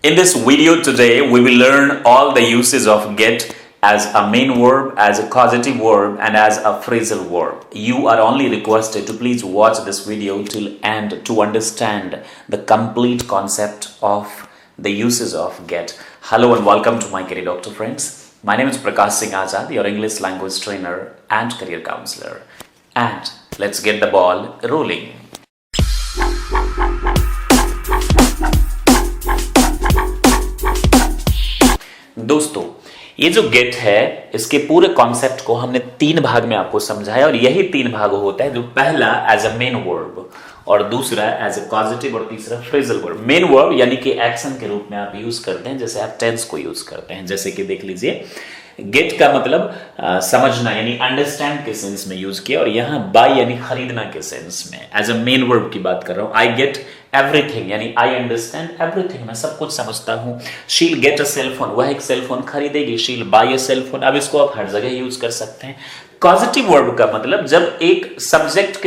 In this video today, we will learn all the uses of get as a main verb, as a causative verb, and as a phrasal verb. You are only requested to please watch this video till end to understand the complete concept of the uses of get. Hello and welcome to my career doctor friends. My name is Prakash Singh Azad, your English language trainer and career counselor. And let's get the ball rolling. दोस्तों, ये जो gate है इसके पूरे concept को हमने तीन भाग में आपको समझाया और यही तीन भाग होता है। जो पहला एज अ मेन वर्ब और दूसरा एज अ कॉजेटिव और तीसरा फ्रेजल वर्ब। मेन वर्ब यानी कि एक्शन के रूप में आप यूज करते हैं, जैसे आप टेंस को यूज करते हैं। जैसे कि देख लीजिए, गेट का मतलब समझना यानी अंडरस्टैंड के सेंस में यूज किया और यहाँ बाय यानी खरीदना के सेंस में एज अ मेन वर्ब की बात कर रहा हूं। आई गेट एवरीथिंग यानी आई अंडरस्टैंड एवरीथिंग, मैं सब कुछ समझता हूं। She'll get a cell phone, वह एक सेल फोन खरीदेगी। शील बाय अ सेल फोन, अब इसको आप हर जगह यूज कर सकते हैं। पॉजिटिव वर्ब का मतलब जब एक सब्जेक्ट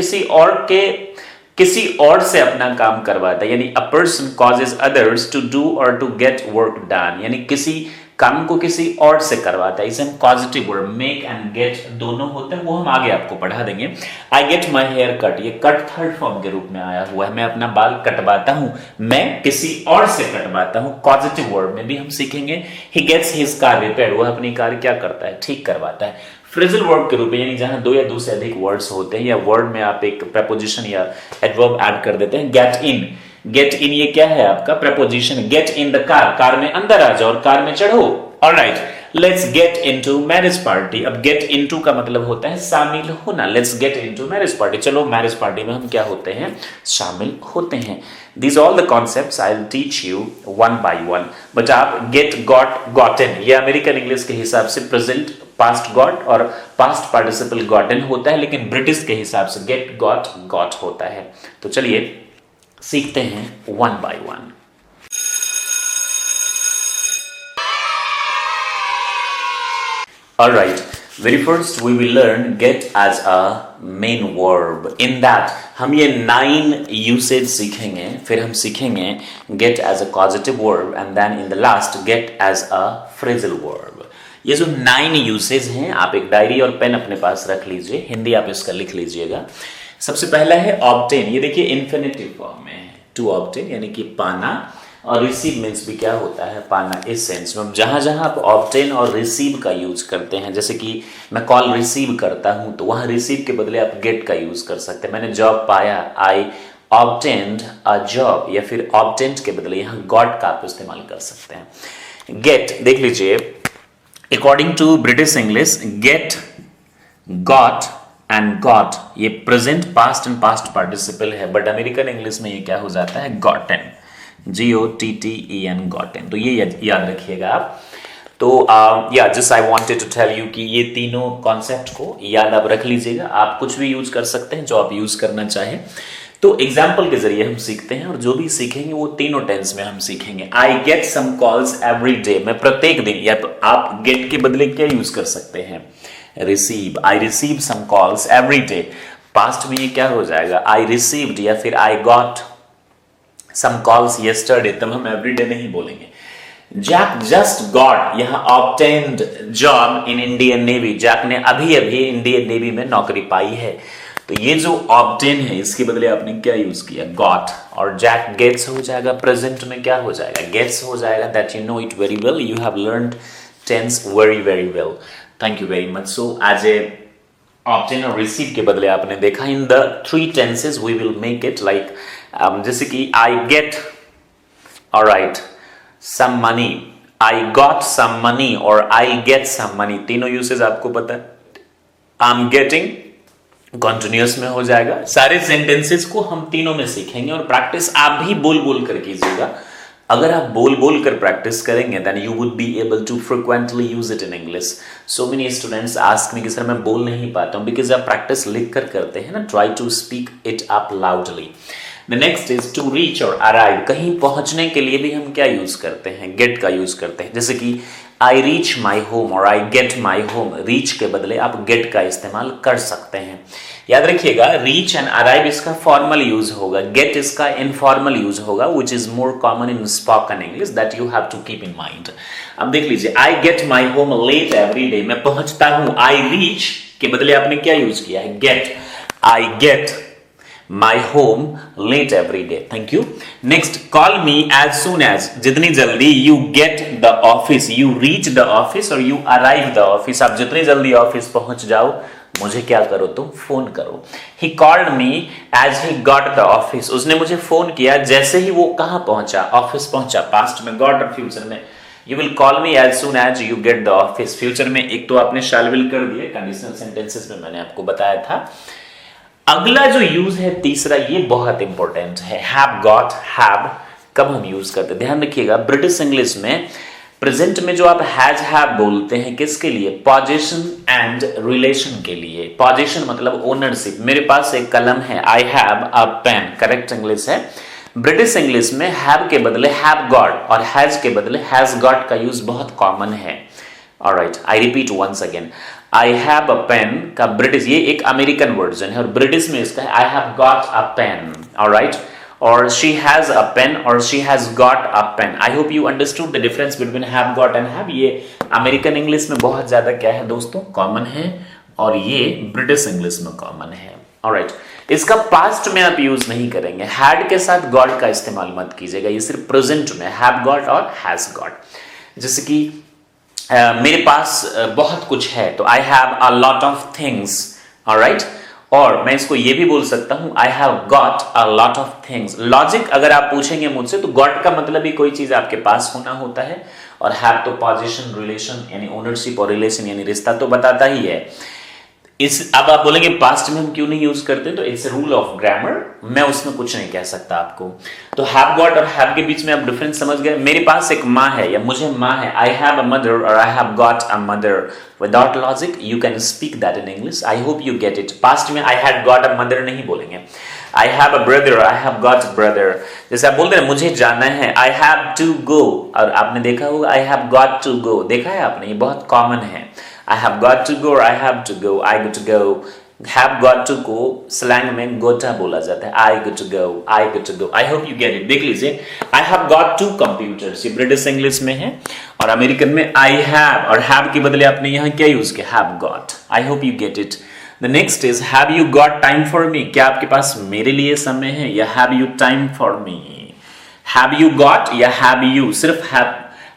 किसी और से अपना काम करवाता है, यानी a person causes others to do और टू गेट वर्क डन, यानी किसी काम को किसी और से करवाता है। इसे हम positive verb make and get दोनों होते हैं, वो हम आगे आपको पढ़ा देंगे। I get my hair cut, ये कट थर्ड फॉर्म के रूप में आया हुआ है, मैं अपना बाल कटवाता हूं, मैं किसी और से कटवाता हूं। पॉजिटिव वर्ब में भी हम सीखेंगे he gets his car repaired, वह अपनी कार क्या करता है, ठीक करवाता है। फ्रेजल वर्ब के रूप में यानी जहां दो या दो से अधिक वर्ड्स होते हैं या वर्ड में आप एक preposition या एडवर्ब ऐड कर देते हैं। गेट इन, गेट इन ये क्या है आपका preposition। Get in the car, car में अंदर आ जाओ और कार में चढ़ो। Alright, let's get into marriage party. अब गेट इनटू का मतलब होता है शामिल होना। Let's get into marriage party, चलो मैरिज पार्टी में हम क्या होते हैं, शामिल होते हैं। These all the concepts I'll teach you one by one. But आप get, got, gotten ये अमेरिकन इंग्लिश के हिसाब से प्रेजेंट पास्ट गॉट और पास्ट पार्टिसिपल गॉटन होता है, लेकिन ब्रिटिश के हिसाब से गेट, गॉट, गॉट होता है। तो चलिए सीखते हैं one by one. Alright, very first we will learn get as a main verb. In that हम ये 9 usage सीखेंगे, फिर हम सीखेंगे get as a causative verb and then in the last get as a phrasal verb. ये जो 9 usage हैं, आप एक डायरी और पेन अपने पास रख लीजिए, हिंदी आप इसका लिख लीजिएगा। सबसे पहला है ऑब्टेन, ये देखिए इन्फिनेटिव फॉर्म में है, टू ऑब्टेन यानी कि पाना, और रिसीव मीन्स भी क्या होता है, पाना। इस सेंस में जहां जहां आप ऑब्टेन और रिसीव का यूज करते हैं, जैसे कि मैं कॉल रिसीव करता हूं तो वहां रिसीव के बदले आप गेट का यूज कर सकते हैं। मैंने जॉब पाया, आई ऑब्टेन्ड अ जॉब, या फिर ऑब्टेन्ड के बदले यहां गॉट का आप इस्तेमाल कर सकते हैं। गेट देख लीजिए, according to British English get, got and got ये present, past and past participle है, बट अमेरिकन इंग्लिश में ये क्या हो जाता है, गॉटन, GOTTEN, गॉटन। तो ये याद रखिएगा आप। तो या just I wanted to tell you कि ये तीनों कॉन्सेप्ट को याद आप रख लीजिएगा। आप कुछ भी यूज कर सकते हैं जो आप यूज करना चाहें। तो एग्जाम्पल के जरिए हम सीखते हैं और जो भी सीखेंगे वो तीनों टेंस में हम सीखेंगे। I get some calls every day, मैं प्रत्येक दिन, या तो आप गेट के बदले क्या यूज कर सकते हैं, receive. I receive some calls every day, past में ये क्या हो जाएगा, आई रिसीव्ड, या फिर I got some calls yesterday, तब हम एवरी डे नहीं बोलेंगे। जैक जस्ट गॉट, यहां obtained job in Indian navy, Jack ने अभी अभी इंडियन नेवी में नौकरी पाई है। तो ये जो ऑब्टेन है इसके बदले आपने क्या यूज किया, गॉट, और जैक गेट्स हो जाएगा, प्रेजेंट में क्या हो जाएगा, गेट्स हो जाएगा। That you know it very well, you have learned tense very very well, thank you very much. So as a obtain और रिसीव के बदले आपने देखा in the 3 tenses we will make it like, जैसे कि I get, alright, some money, I got some money और I get some money, तीनों usage आपको पता है। आई एम गेटिंग कॉन्टिन्यूअस में हो जाएगा। सारे सेंटेंसेस को हम तीनों में सीखेंगे और प्रैक्टिस आप भी बोल बोल कर कीजिएगा। अगर आप बोल बोल कर प्रैक्टिस करेंगे then you would be able to frequently use it in English. So many students ask me कि सर मैं बोल नहीं पाता हूं, बिकॉज आप प्रैक्टिस लिख कर करते हैं ना। Try to speak it up loudly. The next is to reach और अराइव, कहीं पहुंचने के लिए भी हम क्या यूज करते हैं, गेट का यूज करते हैं। जैसे कि आई रीच माई होम और I get my home, reach के बदले आप गेट का इस्तेमाल कर सकते हैं। याद रखिएगा, रीच एंड अराइव इसका फॉर्मल यूज होगा, गेट इसका इनफॉर्मल यूज होगा, which is more common in spoken English, that you have to keep in mind. अब देख लीजिए, I get my home late every day, मैं पहुंचता हूं, आई रीच के बदले आपने क्या यूज किया है, get, I get my home late every day. Thank you. Next, call me as soon as, जितनी जल्दी you get the office, you reach the office और यू अराइव द ऑफिस, आप जितनी जल्दी ऑफिस पहुंच जाओ मुझे क्या करो, तुम फोन करो। He called me as he got the office, उसने मुझे फोन किया जैसे ही वो कहां पहुंचा, ऑफिस पहुंचा। पास्ट में गॉट और फ्यूचर में you will call me as soon as you get the office. Future में एक तो आपने शैल विल कर दिए, कंडीशनल सेंटेंसेस में मैंने आपको बताया था। अगला जो यूज है तीसरा, ये बहुत इंपॉर्टेंट है, हैव गॉट। हैव कब हम यूज करते हैं, ध्यान रखिएगा, ब्रिटिश इंग्लिश में प्रेजेंट में जो आप हैज हैव बोलते हैं, किसके लिए, पोजीशन एंड रिलेशन के लिए। पोजीशन मतलब ओनरशिप, मेरे पास एक कलम है, I have a pen, correct English है। ब्रिटिश इंग्लिश में हैव के बदले हैव गॉट और हैज के बदले हैज गॉट का यूज बहुत कॉमन है। Alright, I repeat once again, I have a pen का ब्रिटिश, ये एक अमेरिकन वर्जन है और ब्रिटिश में इसका है I have got a pen. Alright, और शी हैज अ पेन और she has got a pen. I hope you understood the difference between have got and have. ये अमेरिकन इंग्लिश में बहुत ज्यादा क्या है दोस्तों, कॉमन है, और ये ब्रिटिश इंग्लिश में कॉमन है। ऑलराइट, इसका पास्ट में आप यूज नहीं करेंगे, हैड के साथ गॉट का इस्तेमाल मत कीजिएगा, ये सिर्फ प्रेजेंट में हैव गॉट और हैज गॉट। जैसे कि मेरे पास बहुत कुछ है, तो आई have a lot of things. Alright, और मैं इसको ये भी बोल सकता हूं, आई have got a lot of things. Logic अगर आप पूछेंगे मुझसे तो गॉट का मतलब ही कोई चीज आपके पास होना होता है, और हैव तो पोजीशन, रिलेशन यानी ओनरशिप, और रिलेशन यानी रिश्ता तो बताता ही है। इस अब आप बोलेंगे पास्ट में हम क्यों नहीं यूज करते, तो इट्स रूल ऑफ ग्रामर, मैं उसमें कुछ नहीं कह सकता आपको। तो हैव गॉट और हैव के बीच में आप डिफरेंस समझ गए। मेरे पास एक माँ है या मुझे माँ है, आई हैव अ मदर और I have got a mother. Without logic you can speak that in English. I hope you get it. Past में I had got a mother नहीं बोलेंगे, I have a brother, I have got a brother. जैसे आप बोलते हैं मुझे जाना है, आई हैव टू गो, और आपने देखा होगा I have got to go, देखा है आपने, ये बहुत कॉमन है। I have got to go or I have to go, I got to go, have got to go slang में गोटा बोला जाता है, I got to go, I got to go। I hope you get it। देख लीजिए, I have got two computers, ये British English में है, और अमेरिकन में I have, और have के बदले आपने यहाँ क्या यूज किया, have got। I hope you get it। The next is have you got time for me, क्या आपके पास मेरे लिए समय है, या have you time for me। Have you got या have you, सिर्फ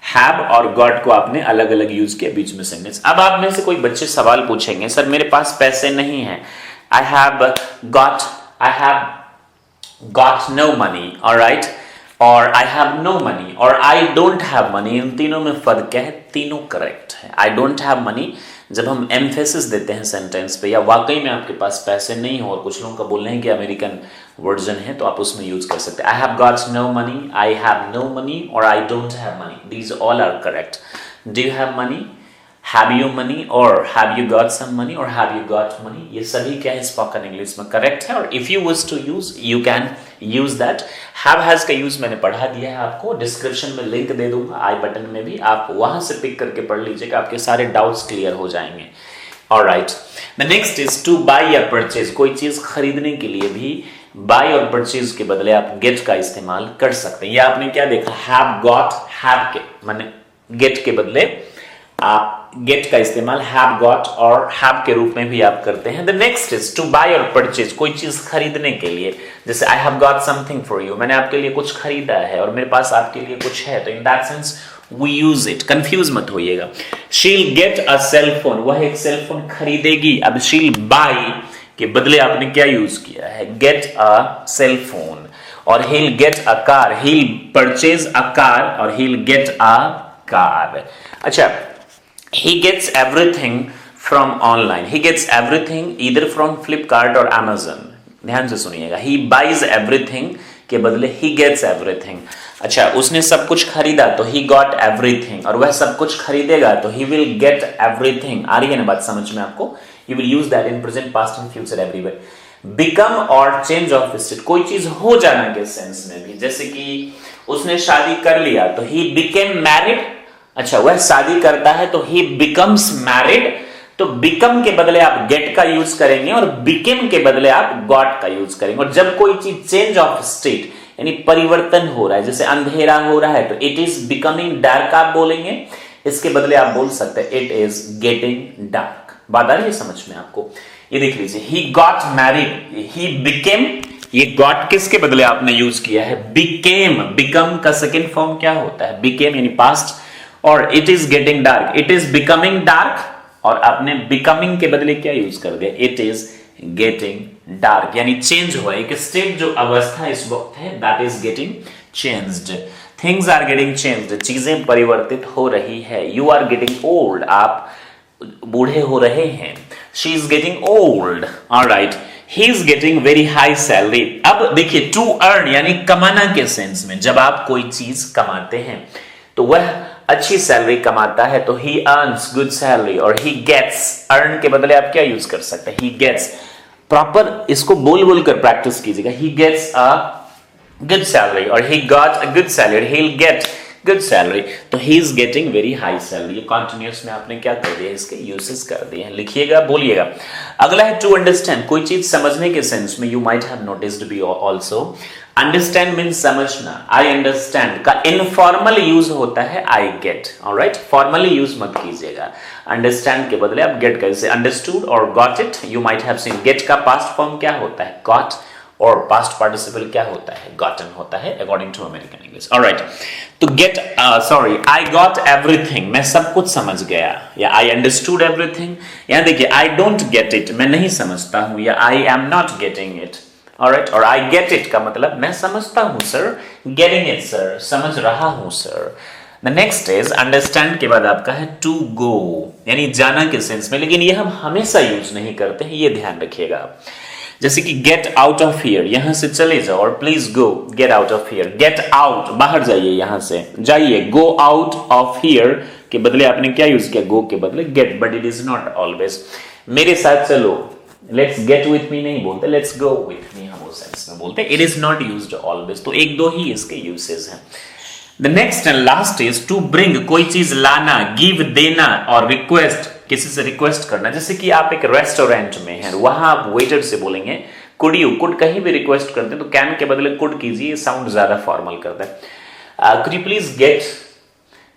हैव और गॉट को आपने अलग अलग यूज किया बीच में सेंटेंस। अब आप में से कोई बच्चे सवाल पूछेंगे, सर मेरे पास पैसे नहीं है, I have got no money, alright, और आई हैव नो मनी और आई डोंट हैव मनी। इन तीनों में फर्क क्या है, तीनों करेक्ट है। आई डोंट हैव मनी जब हम एम्फेसिस देते हैं सेंटेंस पे, या वाकई में आपके पास पैसे नहीं हो, और कुछ लोगों का बोलना है कि अमेरिकन वर्जन है, तो आप उसमें यूज कर सकते हैं। I have got no money, I have no money और I don't have money, these all are correct. Do you have money, have you money, और have you got some money, और हैव यू गॉट मनी, ये सभी क्या है spoken English में correct है। और if you wish to use you can use that. Have has का यूज मैंने पढ़ा दिया है आपको, डिस्क्रिप्शन में लिंक दे दूंगा, आई बटन में भी, आप वहां से पिक करके पढ़ लीजिएगा, आपके सारे डाउट्स क्लियर हो जाएंगे। Alright, the next is to buy या परचेज। कोई चीज खरीदने के लिए भी बाय और परचेज के बदले आप गेट का इस्तेमाल कर सकते हैं। या आपने क्या देखा, हैव गॉट, हैव के माने गेट के बदले आप गेट का इस्तेमाल हैव गॉट और हैव के रूप में भी आप करते हैं। The next is to buy और परचेज, कोई चीज खरीदने के लिए, जैसे I have got something for you, मैंने आपके लिए कुछ खरीदा है और मेरे पास आपके लिए कुछ है, तो in that sense we use it. Confuse मत होइएगा। She'll get a cell phone, वह एक सेल फोन खरीदेगी। अब शील बाय के बदले आपने क्या यूज किया है, गेट अ सेल फोन। और he'll get a car, he'll purchase a car और he'll get a car। अच्छा, he gets everything from online, he gets everything either from Flipkart or Amazon। ध्यान से सुनिएगा, he buys everything के बदले he gets everything। अच्छा, उसने सब कुछ खरीदा तो he got everything, और वह सब कुछ खरीदेगा तो he will get everything। आ रही है ना बात समझ में आपको? You will use that in present, past and future everywhere। Become और change of state, कोई चीज हो जाना के सेंस में भी, जैसे कि उसने शादी कर लिया तो he became married। अच्छा, वह शादी करता है तो he becomes married, तो बिकम के बदले आप गेट का यूज करेंगे और बिकेम के बदले आप गॉट का यूज करेंगे। और जब कोई चीज चेंज ऑफ स्टेट यानी परिवर्तन हो रहा है, जैसे अंधेरा हो रहा है तो इट इज बिकमिंग डार्क आप बोलेंगे, इसके बदले आप बोल सकते हैं इट इज गेटिंग डार्क। बात आ रही है समझ में आपको? ये देख लीजिए, he got married, he became, ये गॉट किसके बदले आपने यूज किया है? बिकेम। बिकम का सेकेंड फॉर्म क्या होता है? बिकेम यानी पास्ट। और it is getting dark, it is becoming dark, और आपने बिकमिंग के बदले क्या यूज कर दिया? इट इज गेटिंग डार्क, यानी चेंज हुआ, एक स्टेट जो अवस्था इस वक्त है that is getting changed. Things are getting changed, चीजें परिवर्तित हो रही है। यू आर गेटिंग ओल्ड, आप बूढ़े हो रहे हैं। She is getting old, alright. He is getting very high salary. अब देखिए, टू अर्न यानी कमाना के सेंस में, जब आप कोई चीज कमाते हैं तो वह अच्छी सैलरी कमाता है, तो ही अर्न्स गुड सैलरी। और ही गेट्स, अर्न के बदले आप क्या यूज कर सकते हैं? He gets. प्रॉपर इसको बोल बोल कर प्रैक्टिस कीजिएगा। He gets a good salary, और he got a good salary, he will get good salary. तो he is getting very high salary. ये कॉन्टिन्यूअस में आपने क्या कर दिया? इसके यूसेस कर दिए हैं। लिखिएगा, बोलिएगा। अगला है टू अंडरस्टैंड, कोई चीज समझने के सेंस में। You might have noticed be also, understand means समझना। आई अंडरस्टैंड का इनफॉर्मल यूज होता है I get, alright. Formally use मत कीजिएगा। अंडरस्टैंड के बदले आप गेट कैसे? अंडरस्टूड और got it. You might have seen get का पास्ट फॉर्म क्या होता है? गॉट, और पास्ट पार्टिसिपल क्या होता है? गॉटन होता है, according to American English, alright. तो get, sorry, I got everything, मैं सब कुछ समझ गया, या आई अंडरस्टूड एवरीथिंग। यहां देखिए, आई डोंट गेट इट, मैं नहीं समझता हूं, या आई am not getting it, alright. और आई गेट इट का मतलब मैं समझता हूं सर, गेटिंग इट सर, समझ रहा हूं sir. The next is understand के बाद आपका है टू गो, यानी जाना के सेंस में, लेकिन ये हम हमेशा यूज नहीं करते हैं, ये ध्यान रखिएगा। जैसे कि गेट आउट ऑफ हियर, यहां से चले जाओ, और please go, get out of here. Get out, बाहर जाइए, यहां से जाइए। गो आउट ऑफ हियर के बदले आपने क्या यूज किया? गो के बदले get, but it is not always. मेरे साथ चलो, लेट्स गेट विथ मी नहीं बोलते, लेट्स गो विथ मी हम उस सेंस में बोलते। It is not used always. तो एक दो ही इसके यूसेस हैं। The next and last is to bring, कोई चीज लाना, गिव देना, और रिक्वेस्ट, किसी से रिक्वेस्ट करना। जैसे कि आप एक रेस्टोरेंट में हैं, वहां आप वेटर से बोलेंगे कुड यू, कुड कहीं भी रिक्वेस्ट करते हैं तो कैन के बदले कुड कीजिए, साउंड ज्यादा फॉर्मल करता है। Could you please get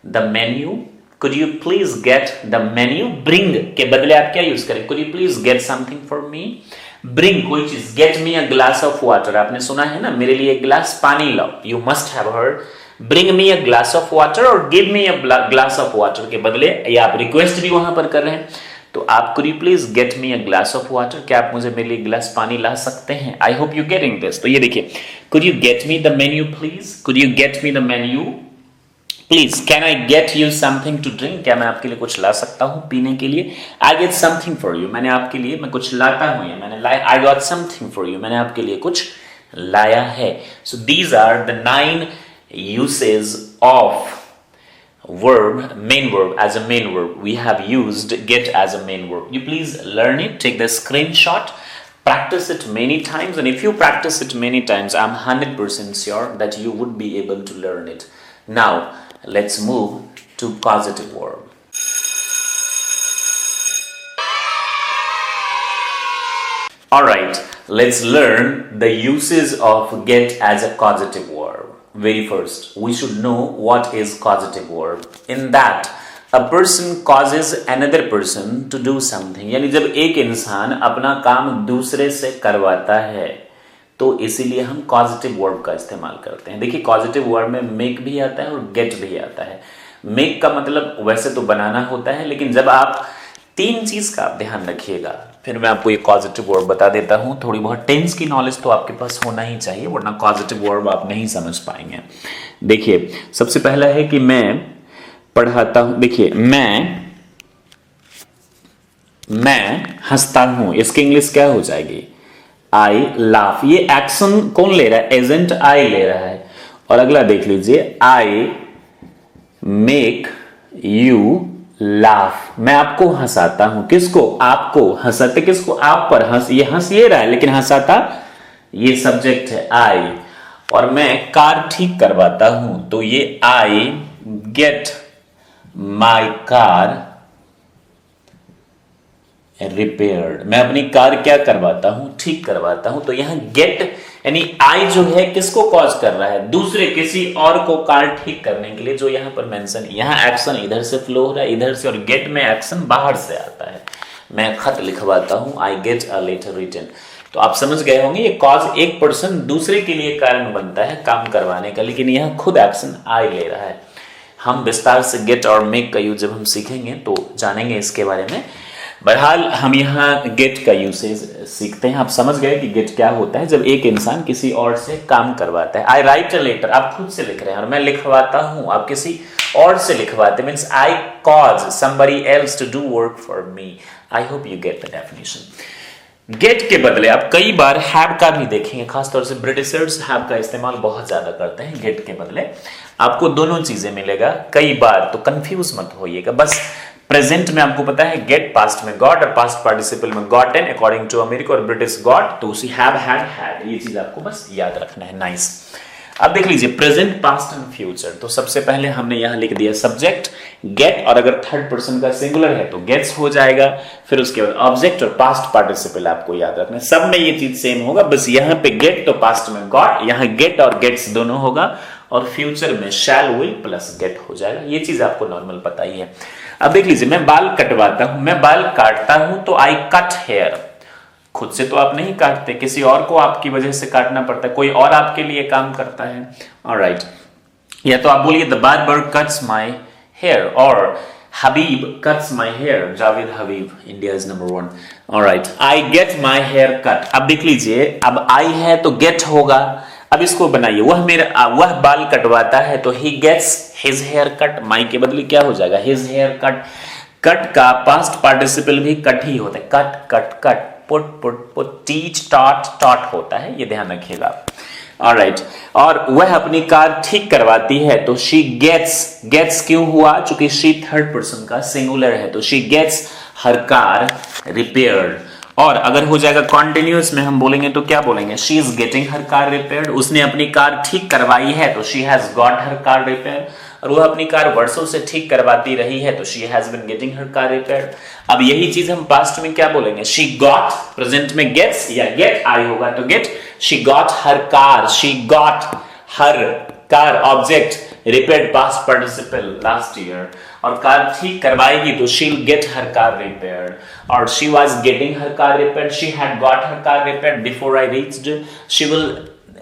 the menu, could you please get the menu. Bring के बदले आप क्या यूज करें? Could you please get something for me. Bring कोई चीज, get me a glass of water, आपने सुना है ना, मेरे लिए एक गिलास पानी लाओ, you must have heard. Bring me a glass of water और give me a glass of water के बदले, या आप रिक्वेस्ट भी वहां पर कर रहे हैं, तो आप could you please get me a glass of water, क्या आप मुझे मेरे लिए गिलास पानी ला सकते हैं? I hope you getting this. तो ये देखिए, could you get me the menu please, could you get me the menu please, can I get you something to drink, क्या मैं आपके लिए कुछ ला सकता हूं पीने के लिए? I get something for you, मैंने आपके लिए, मैं कुछ लाता हूं, या मैंने लाया, I got something for you, मैंने आपके लिए कुछ लाया है। So these are the 9 uses of verb, main verb, as a main verb. We have used get as a main verb. You please learn it, take the screenshot, practice it many times, and if you practice it many times, I'm 100% sure that you would be able to learn it. Now let's move to causative verb. Alright, let's learn the uses of get as a causative verb. Very first, we should know what is causative verb. In that, a person causes another person to do something. यानी जब एक इंसान अपना काम दूसरे से करवाता है, तो इसीलिए हम causative verb का इस्तेमाल करते हैं। देखिए, causative verb में make भी आता है और get भी आता है। make का मतलब वैसे तो बनाना होता है, लेकिन जब आप 3 चीज का आप ध्यान रखिएगा, फिर मैं आपको ये पॉजिटिव वर्ब बता देता हूं। थोड़ी बहुत टेंस की नॉलेज तो आपके पास होना ही चाहिए, वरना पॉजिटिव वर्ब आप नहीं समझ पाएंगे। देखिए, सबसे पहला है कि मैं पढ़ाता हूं। देखिए, मैं हंसता हूं, इसकी इंग्लिश क्या हो जाएगी? आई लाफ। ये एक्शन कौन ले रहा है? एजेंट आई ले रहा है। और अगला देख लीजिए, आई मेक यू लाफ, मैं आपको हंसाता हूं। किसको? आपको। हंसाते किसको? आप पर। हंस ये रहा है, लेकिन हंसाता ये सब्जेक्ट है आई। और मैं कार ठीक करवाता हूं, तो ये आई गेट माई कार रिपेयर्ड। मैं अपनी कार क्या करवाता हूं, ठीक करवाता हूं। तो यहां गेट यानी आई जो है किसको कॉज कर रहा है, दूसरे किसी और को कार ठीक करने के लिए, जो यहां पर मेंशन, यहां एक्शन इधर से फ्लो हो रहा है इधर से, और गेट में एक्शन बाहर से आता है। मैं खत लिखवाता हूं, I get a letter written. तो आप समझ गए होंगे, ये कॉज एक पर्सन दूसरे के लिए कारण बनता है काम करवाने का, लेकिन यहां खुद एक्शन आई ले रहा है। हम विस्तार से गेट और मेक का यूज जब हम सीखेंगे तो जानेंगे इसके बारे में। बहरहाल हम यहाँ गेट का यूसेज सीखते हैं। आप समझ गए कि गेट क्या होता है, जब एक इंसान किसी और से काम करवाता है। आई राइट अ लेटर, आप खुद से लिख रहे हैं, और मैं लिखवाता हूं, आप किसी और से लिखवाते, means I cause somebody else to do work for me. I hope you get the definition. Get के बदले आप कई बार हैव का भी देखेंगे, खासतौर से ब्रिटिशर्स हैव का इस्तेमाल बहुत ज्यादा करते हैं। गेट के बदले आपको दोनों चीजें मिलेगा कई बार, तो कंफ्यूज मत होइएगा। बस प्रेजेंट में आपको पता है गेट, पास्ट में गॉट, और पास्ट पार्टिसिपल में गॉटन अकॉर्डिंग टू अमेरिका, और ब्रिटिश गॉट, तो उसी हैव हैड, ये चीज आपको बस याद रखना है। नाइस। अब देख लीजिए प्रेजेंट, पास्ट एंड फ्यूचर। तो सबसे पहले हमने यहां लिख दिया सब्जेक्ट गेट, और अगर थर्ड पर्सन का सिंगुलर है तो गेट्स हो जाएगा। फिर उसके बाद ऑब्जेक्ट और पास्ट पार्टिसिपल आपको याद रखना है। सब में ये चीज सेम होगा, बस यहां पे गेट तो पास्ट में गॉट, यहां गेट और गेट्स दोनों होगा, और फ्यूचर में शैल विल प्लस गेट हो जाएगा। ये चीज आपको नॉर्मल पता ही है। अब देख लीजिए, मैं बाल कटवाता हूं, मैं बाल काटता हूं, तो आई कट हेयर। खुद से तो आप नहीं काटते, किसी और को आपकी वजह से काटना पड़ता है, कोई और आपके लिए काम करता है। ऑलराइट, या तो आप बोलिए the barber cuts my hair, और Habib cuts my hair, Javed Habib, India is number 1। Alright, I get my hair cut. अब देख लीजिए, अब आई है तो गेट होगा। अब इसको बनाइए, वह बाल कटवाता है, तो he gets his hair cut. My के बदले क्या हो जाएगा, हिज हेयर कट। कट का पास्ट पार्टिसिपल भी कट ही होता है, cut cut cut, put put put, teach taught taught होता है, ये ध्यान रखिएगा। ऑलराइट, और वह अपनी कार ठीक करवाती है, तो शी गेट्स, गेट्स क्यों हुआ, चूंकि शी थर्ड पर्सन का सिंगुलर है, तो she gets her car repaired. और अगर हो जाएगा कॉन्टिन्यूअस में हम बोलेंगे तो क्या बोलेंगे, she is getting her car repaired. उसने अपनी कार ठीक करवाई है, तो she has got her car repaired. और वह अपनी कार वर्षों से ठीक करवाती रही है, तो she has been getting her car repaired. अब यही चीज हम पास्ट में क्या बोलेंगे, शी गॉट, प्रेजेंट में गेट्स या गेट आई होगा तो get, she got her car, she got her car object repaired past participle last year. और कार ठीक करवाएगी तो she will get her car repaired. और she was getting her car repaired, she had got her car repaired before I reached,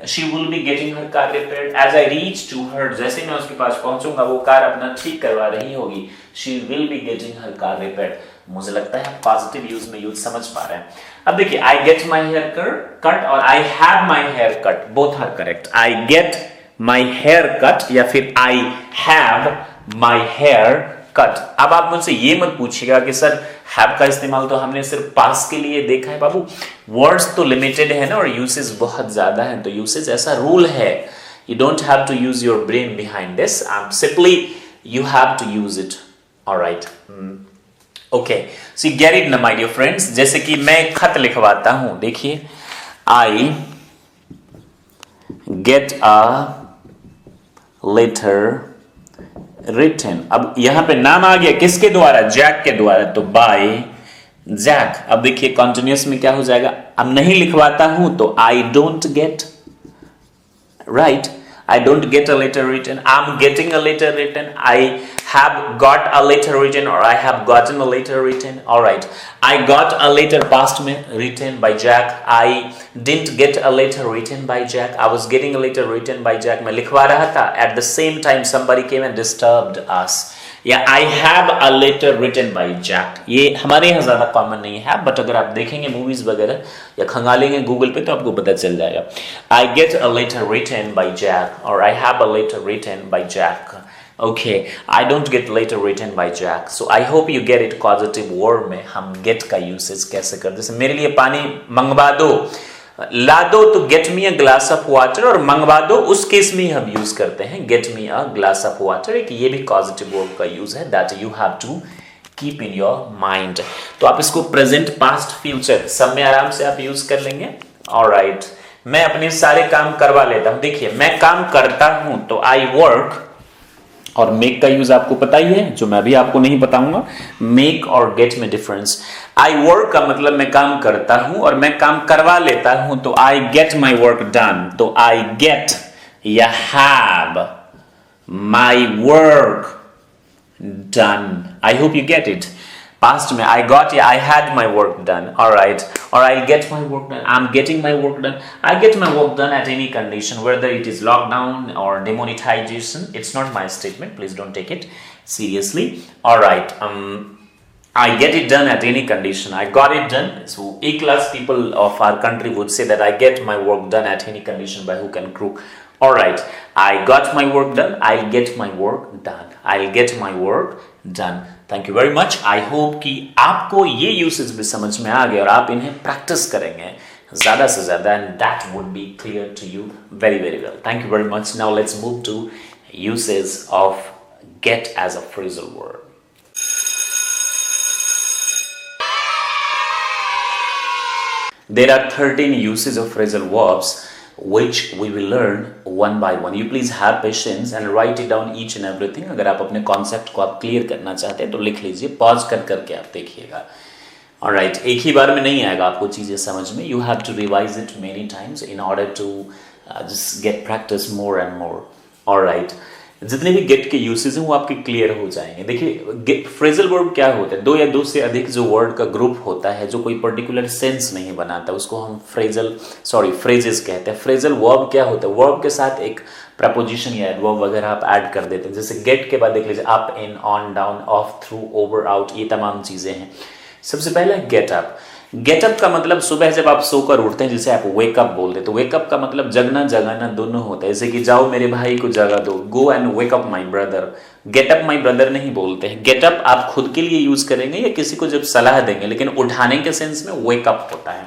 she will be getting her car repaired as I reach to her। जैसे मैं उसके पास पहुंचूंगा वो car अपना ठीक करवा रही होगी, she will be getting her car repaired। मुझे लगता है आप पॉजिटिव यूज में यूज समझ पा रहे हैं। अब देखिए, I get my hair cut और I have my hair cut, both are correct। I get my hair cut या फिर I have my hair cut. अब आप मुझसे ये मत पूछिएगा कि सर हैव का इस्तेमाल तो हमने सिर्फ पास के लिए देखा है। बाबू, वर्ड्स तो लिमिटेड है ना, और यूसेज बहुत ज्यादा है, तो यूसेज ऐसा रूल है, you don't have to use your brain behind this, simply you have to use it. Alright, okay, so you get it ना माय डियर फ्रेंड्स। जैसे कि मैं खत लिखवाता हूं, देखिए, I get a letter written. अब यहां पे नाम आ गया किसके द्वारा, जैक के द्वारा, तो बाय जैक। अब देखिए कॉन्टिन्यूअस में क्या हो जाएगा, अब नहीं लिखवाता हूं तो I don't get, right, I don't get a letter written, I am getting a letter written, I have got a letter written, और I have gotten a letter written. Alright, I got a letter past में written by Jack, I didn't get a letter written by Jack, I was getting a letter written by Jack. मैं लिखवा रहा था, at the same time somebody came and disturbed us। या I have a letter written by Jack, ये हमारे यहाँ ज्यादा common नहीं है, बट अगर आप देखेंगे मूवीज वगैरह या खंगालेंगे गूगल पे तो आपको पता चल जाएगा। I get a letter written by Jack, और I have a letter written by Jack. Okay, I don't get later written by Jack. So I hope you get it। causative verb में हम get का usage कैसे करते हैं, जैसे मेरे लिए पानी मंगवा दो, ला दो तो get me a glass of water, और मंगवा दो उस केस में हम यूज करते हैं get me a glass of water। एक ये भी causative verb का यूज है, that you have to keep in your mind। तो आप इसको present, past, future सब में आराम से आप यूज कर लेंगे। Alright, मैं अपने सारे काम करवा लेता हूं। देखिए, मैं काम करता हूं तो I work और मेक का यूज आपको पता ही है, जो मैं भी आपको नहीं बताऊंगा। मेक और गेट में डिफरेंस। आई वर्क का मतलब मैं काम करता हूं और मैं काम करवा लेता हूं, तो आई गेट माई वर्क डन। तो आई गेट या have my work done. I hope you get it. Past में I got या I had my work done, alright, or I'll get my work done, I'm getting my work done, I get my work done at any condition, whether it is lockdown or demonetization. It's not my statement, please don't take it seriously. Alright, I get it done at any condition, I got it done. So A-class people of our country would say that I get my work done at any condition by hook and crook. Alright, I got my work done, I'll get my work done, I'll get my work done. Thank you very much. I hope कि आपको ये usage भी समझ में आ गए और आप इन्हें प्रैक्टिस करेंगे ज्यादा से ज्यादा, and that would be clear to you very very well. Thank you very much. Now let's move to usage of get as a phrasal word. There are 13 uses of phrasal verbs which we will learn one by one. You please have patience and write it down each and everything. अगर आप अपने concept को आप clear करना चाहते हैं तो लिख लीजिए, पॉज कर करके आप देखिएगा। ऑलराइट, एक ही बार में नहीं आएगा आपको चीजें समझ में। You have to revise it many times in order to just get practice more and more. Alright, जितने भी गेट के यूसेज हैं वो आपके क्लियर हो जाएंगे। देखिए फ्रेजल वर्ब क्या होता है, दो या दो से अधिक जो वर्ड का ग्रुप होता है जो कोई पर्टिकुलर सेंस नहीं बनाता, उसको हम फ्रेजेस कहते हैं। फ्रेजल वर्ब क्या होता है, वर्ब के साथ एक प्रपोजिशन या एडवर्ब वगैरह आप ऐड कर देते हैं। जैसे गेट के बाद देख लीजिए up, in, on, down, of, through, over, out, ये तमाम चीजें हैं। सबसे पहला गेट अप। गेटअप का मतलब सुबह जब आप सोकर उठते हैं जिसे आप वेकअप बोलते हैं, तो वेकअप का मतलब जगना जगाना दोनों होता है। जैसे कि जाओ मेरे भाई को जगा दो, go and wake up my brother. Getup my brother नहीं बोलते हैं। गेटअप आप खुद के लिए यूज करेंगे या किसी को जब सलाह देंगे, लेकिन उठाने के सेंस में वेकअप होता है।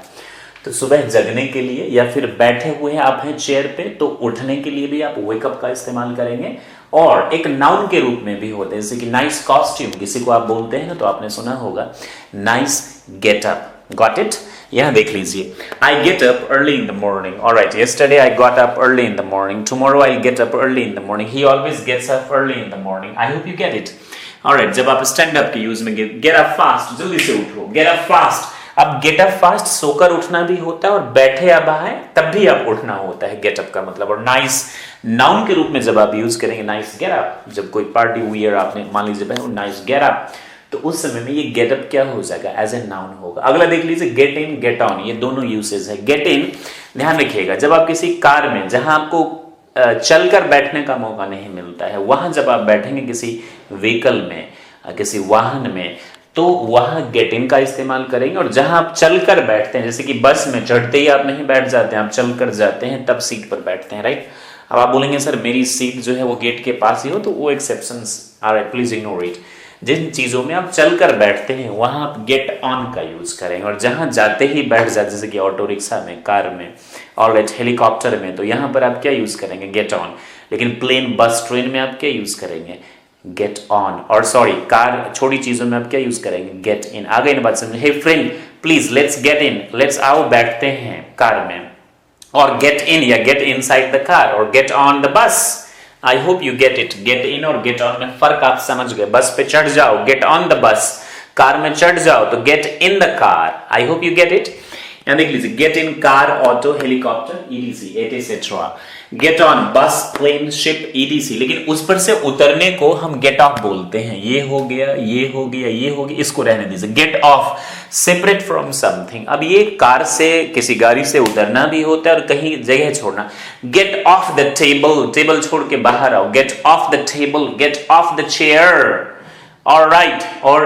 तो सुबह जगने के लिए या फिर बैठे हुए हैं आप हैं चेयर पे, तो उठने के लिए भी आप वेकअप का इस्तेमाल करेंगे। और एक नाउन के रूप में भी होते हैं, जैसे कि नाइस कॉस्ट्यूम किसी को आप बोलते हैं ना, तो आपने सुना होगा नाइस गेटअप। Got it? यहाँ देख लीजिए, I get up early in the morning. Alright, yesterday I got up early in the morning. Tomorrow I'll get up early in the morning. He always gets up early in the morning. I hope you get it. Alright, जब आप stand up के use में get up fast, जल्दी से उठो, get up fast. अब get up fast सोकर उठना भी होता है और बैठे अब आए तब भी आप उठना होता है get up का मतलब। और nice नाउन के रूप में जब आप यूज करेंगे nice get up, जब कोई पार्टी वियर आपने मान लीजिए पहने nice get up, तो उस समय में ये गेटअप क्या हो जाएगा, एज ए नाउन होगा। अगला देख लीजिए गेट इन, गेट ऑन, ये दोनों यूसेज है। गेट इन, ध्यान रखिएगा, जब आप किसी कार में जहां आपको चलकर बैठने का मौका नहीं मिलता है, वहां जब आप बैठेंगे किसी व्हीकल में, किसी वाहन में, तो वहां गेट इन का इस्तेमाल करेंगे। और जहां आप चलकर बैठते हैं, जैसे कि बस में चढ़ते ही आप नहीं बैठ जाते हैं, आप चलकर जाते हैं तब सीट पर बैठते हैं, राइट। अब आप बोलेंगे सर मेरी सीट जो है वो गेट के पास ही हो, तो वो exceptions are right, please ignore it. जिन चीजों में आप चलकर बैठते हैं वहां आप गेट ऑन का यूज करेंगे। और जहां जाते ही बैठ जाते, जैसे कि ऑटो रिक्शा में, कार में, और हेलीकॉप्टर में, तो यहां पर आप क्या यूज करेंगे, गेट ऑन। लेकिन प्लेन, बस, ट्रेन में आप क्या यूज करेंगे, गेट ऑन। और कार, छोटी चीजों में आप क्या यूज करेंगे, गेट इन। आ गई ना बात समझ? Hey friend please let's get in, let's आओ बैठते हैं कार में। और गेट इन या गेट इनसाइड द कार, और get on the bus. I hope you get it. Get in और गेट ऑन में फर्क आप समझ गए। बस पे चढ़ जाओ, गेट ऑन द बस। कार में चढ़ जाओ तो get in the car. I hope you get it. यहां देख लीजिए, get in car, auto, helicopter, etc, etcetera. Get on बस, प्लेन, शिप, ईटीसी। लेकिन उस पर से उतरने को हम गेट ऑफ बोलते हैं। ये हो गया, ये हो गया, ये हो गया, इसको रहने दीजिए। Get off, separate from something. अब ये कार से, किसी गाड़ी से उतरना भी होता है और कहीं जगह छोड़ना। Get off the table, table छोड़ के बाहर आओ। Get off the table, get off the chair. Alright, और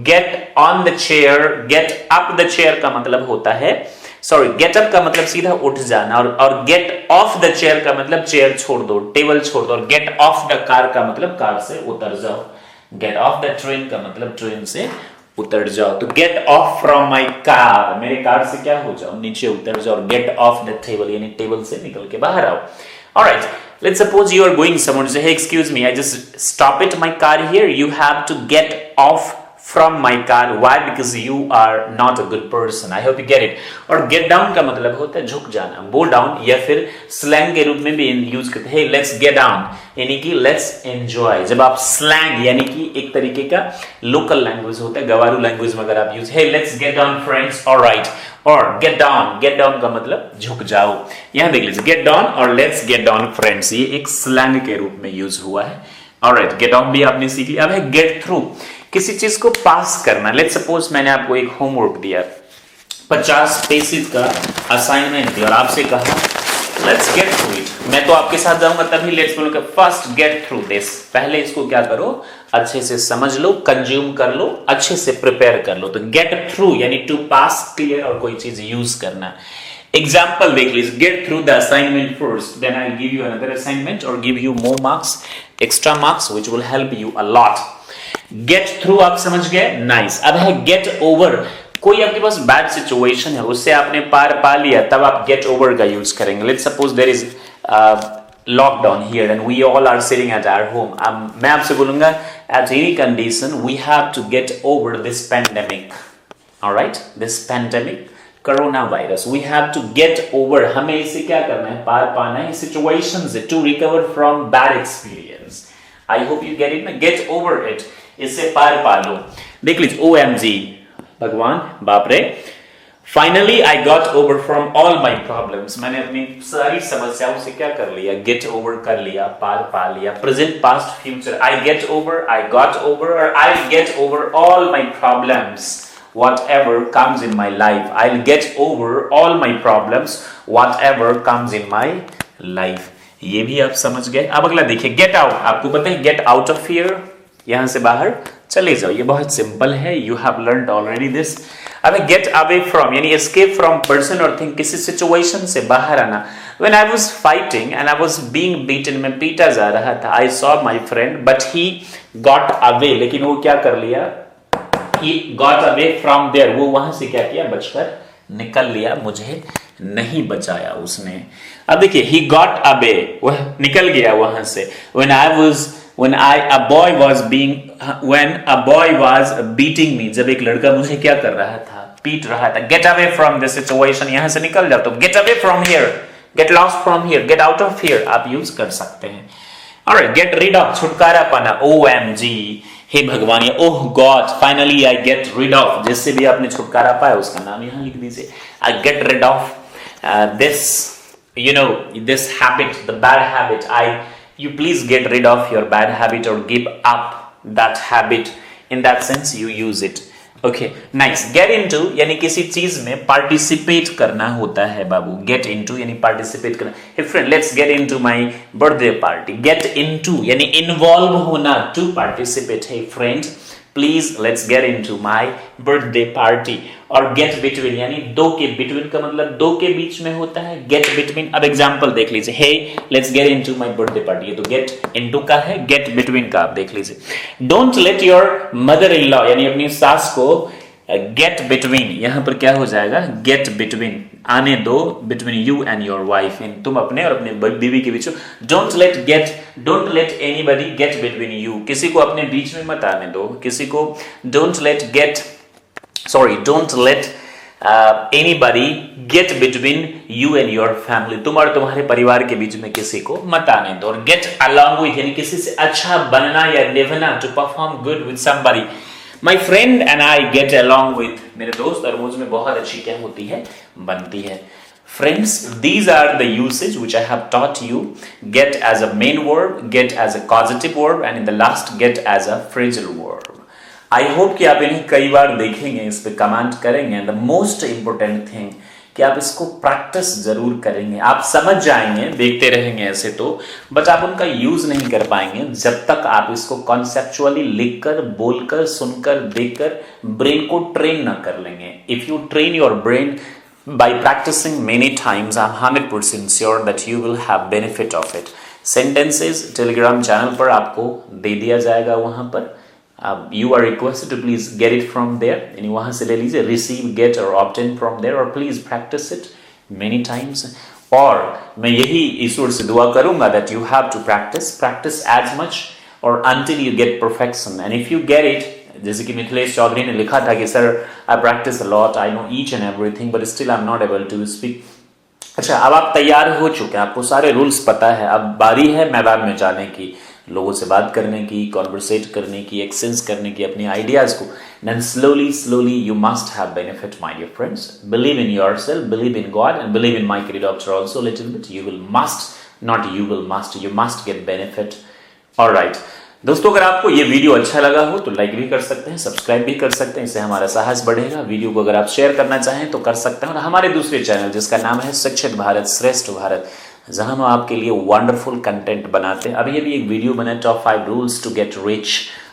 get on the chair, get up the chair का मतलब होता है, सॉरी, गेट अप का मतलब सीधा उठ जाना, और गेट ऑफ द चेयर का मतलब चेयर छोड़ दो, टेबल छोड़ दो। और गेट ऑफ द कार का मतलब कार से उतर जाओ। गेट ऑफ द ट्रेन का मतलब ट्रेन से उतर जाओ। तो get off from my car, मेरे कार से क्या हो जाओ, नीचे उतर जाओ। गेट ऑफ द टेबल यानी टेबल से निकल के बाहर आओ। Alright, let's suppose you are going somewhere. Say, hey, excuse me, I just stop it my car here. You have to get off from my car. Why? Because you are not a good person. I hope you get it. और get down का मतलब होता है झुक जाना, bow down, या फिर slang के रूप में भी यूज करते हैं. Hey, let's get down यानी कि let's enjoy. जब आप slang यानी कि एक तरीके का local language होता है, गवारू लैंग्वेज में अगर आप use, hey let's get down friends, alright, और get down का मतलब झुक जाओ. यहां देख लीजिए get down और let's get down friends, ये एक slang के रूप में यूज हुआ है. ऑलराइट, गेट ऑन भी आपने सीख लिया. अब है गेट थ्रू, किसी चीज को पास करना. लेट्स सपोज मैंने आपको एक होमवर्क दिया, 50 पेजेस का असाइनमेंट दिया और आपसे कहा लेट्स गेट थ्रू इट. मैं तो आपके साथ जाऊंगा तभी लेट्स बोलूंगा फर्स्ट गेट थ्रू दिस. पहले इसको क्या करो, अच्छे से समझ लो, कंज्यूम कर लो, अच्छे से प्रिपेयर कर लो. तो गेट थ्रू यानी टू पास, क्लियर और कोई चीज यूज करना. एग्जाम्पल देख लीजिए, get through the assignment first, then I give you another assignment और give you more marks, extra marks which will help you a lot. Get through आप समझ गए, नाइस. अब है गेट ओवर, कोई आपके पास बैड सिचुएशन है उससे आपने पार पा लिया, तब आप गेट ओवर का यूज करेंगे. Let's suppose there is lockdown here and we all are sitting at our home. मैं आपसे बोलूंगा at any condition we have to get over this pandemic. Alright, this pandemic corona virus, we have to get over. हमें इसे क्या करना है, पार पाना है सिचुएशन से, to recover from bad experience. I hope you get it ना, get over it, इससे पार पा लो. देख लीजिए, OMG, भगवान, बाप रे, finally I got over from all my problems. मैंने अपनी सारी समस्याओं से क्या कर लिया, गेट ओवर कर लिया, पार पा लिया. Present, past, future, I get over, I got over और I get over all my problems. Whatever comes in my life, I'll get over all my problems, whatever comes in my life. ये भी आप समझ गए. अब अगला देखिए, get out. आपको पता है गेट आउट ऑफ फियर, यहां से बाहर चले जाओ. ये बहुत सिंपल है, you have learned already this. अब गेट अवे फ्रॉम यानी एस्केप फ्रॉम पर्सन और थिंग, किसी सिचुएशन से बाहर आना. When I was fighting and I was being beaten, मैं पीटा जा रहा था. I saw my friend but he got away, लेकिन वो क्या कर लिया, He got away from there. वो वहां से क्या किया, बचकर निकल लिया, मुझे नहीं बचाया उसने. अब देखिए, he got away, वह निकल गया वहां से. when a boy was beating me, जब एक लड़का मुझे क्या कर रहा था, पीट रहा था. get away from this situation, यहां से निकल जाओ. तो get away from here, get lost from here, get out of here आप यूज कर सकते हैं. alright, get rid of, छुटकारा पाना. OMG, हे भगवान, या oh god, finally I get rid of, जिससे भी आपने छुटकारा पाया उसका नाम यहां लिख दीजिए. I get rid of this, you know, this habit, the bad habit. you please get rid of your bad habit or give up that habit. In that sense you use it. Okay, nice. Get into यानी किसी चीज में participate करना होता है बाबू. Get into यानी participate करना. Hey friend, let's get into my birthday party. Get into यानी इन्वॉल्व होना, to participate. Hey friend, please let's get into my birthday party. और get between यानी दो के, between का मतलब दो के बीच में होता है. Get between. अब एग्जाम्पल देख लीजिए. Hey, let's get into my birthday party. ये तो get into का है, get between का आप देख लीजिए. Don't let your mother-in-law यानी अपनी सास को get between, यहां पर क्या हो जाएगा, get between, आने दो, between you and your wife, तुम अपने और अपने बीवी के बीच. don't let anybody get between you, किसी को अपने बीच में मत आने दो, किसी को don't let anybody get between you and your family, तुम और तुम्हारे परिवार के बीच में किसी को मत आने दो. और get along with यानी किसी से अच्छा बनना या निभना, to perform good with somebody. My friend and I get along with, मेरे दोस्त और मुझ में बहुत अच्छी क्या होती है, बनती है. Friends, these are the usage which I have taught you. Get as a main verb, get as a causative verb, and in the last get as a phrasal verb. I hope कि आप इन्हें कई बार देखेंगे, इस पे comment करेंगे. And the most important thing कि आप इसको प्रैक्टिस जरूर करेंगे. आप समझ जाएंगे, देखते रहेंगे ऐसे तो, बट आप उनका यूज नहीं कर पाएंगे जब तक आप इसको कॉन्सेप्चुअली लिखकर, बोलकर, सुनकर, देखकर ब्रेन को ट्रेन ना कर लेंगे. If you train your brain by practicing many times, I'm 100% sure that you will have benefit of it. Sentences Telegram channel पर आपको दे दिया जाएगा. वहां पर you are requested to please get it from there, यानी वहां से ले लीजिए. receive, get or obtain from there, or please practice it many times. और मैं यही ईश्वर से दुआ करूंगा that you have to practice as much or until you get perfection. And if you get it, जैसे कि मिथिलेश चौधरी ने लिखा था कि sir I practice a lot, I know each and everything but still I am not able to speak. अच्छा, अब आप तैयार हो चुके हैं, आपको सारे रूल्स पता है, अब बारी है मैदान में जाने की, लोगों से बात करने की, कॉन्वर्सेट करने की, एक्सचेंज करने की अपनी आइडियाज को। Then slowly you must have benefit my dear friends. Believe in yourself, believe in God and believe in my career doctor also little bit. You will must, not you will must, you must get benefit. Alright दोस्तों, अगर आपको ये video अच्छा लगा हो तो like भी कर सकते हैं, सब्सक्राइब भी कर सकते हैं, इससे हमारा साहस बढ़ेगा। वीडियो को अगर आप शेयर करना चाहें तो कर सकते हैं। और हमारे दूसरे चैनल जिसका नाम है शिक्षित भारत श्रेष्ठ भारत, जहां हम आपके लिए वंडरफुल कंटेंट बनाते हैं। अभी एक वीडियो बना top 5 rules to get rich,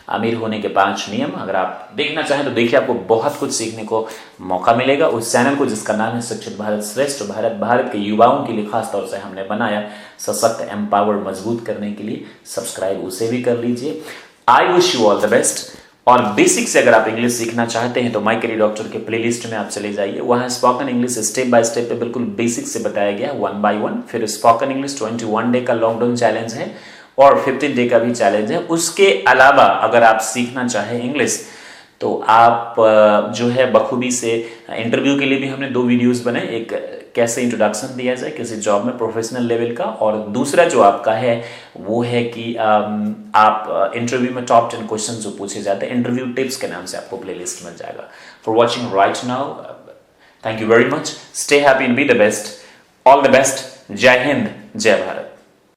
अमीर होने के 5 नियम। अगर आप देखना चाहें तो देखिए, आपको बहुत कुछ सीखने को मौका मिलेगा। उस चैनल को जिसका नाम है शिक्षित भारत श्रेष्ठ भारत, भारत के युवाओं के लिए खास तौर से हमने बनाया, सशक्त एम्पावर्ड मजबूत करने के लिए। सब्सक्राइब उसे भी कर लीजिए। I wish you all the best. और बेसिक से अगर आप इंग्लिश सीखना चाहते हैं तो माय करियर डॉक्टर के प्लेलिस्ट में आप चले जाइए, वहां spoken English step by step पे बिल्कुल बेसिक से बताया गया 1 by 1। फिर स्पोकन इंग्लिश 21 डे का लॉकडाउन चैलेंज है और 15 डे का भी चैलेंज है। उसके अलावा अगर आप सीखना चाहें इंग्लिश तो आप जो है बखूबी से इंटरव्यू के लिए भी हमने 2 वीडियोस बनाए, एक कैसे इंट्रोडक्शन दिया जाए किसी जॉब में प्रोफेशनल लेवल का, और दूसरा जो आपका है वो है कि आप इंटरव्यू में टॉप 10 क्वेश्चन जो पूछे जाते हैं, इंटरव्यू टिप्स के नाम से आपको प्लेलिस्ट मिल जाएगा। For watching right now, thank you very much, stay happy and be the best, all the best, जय हिंद, जय भारत।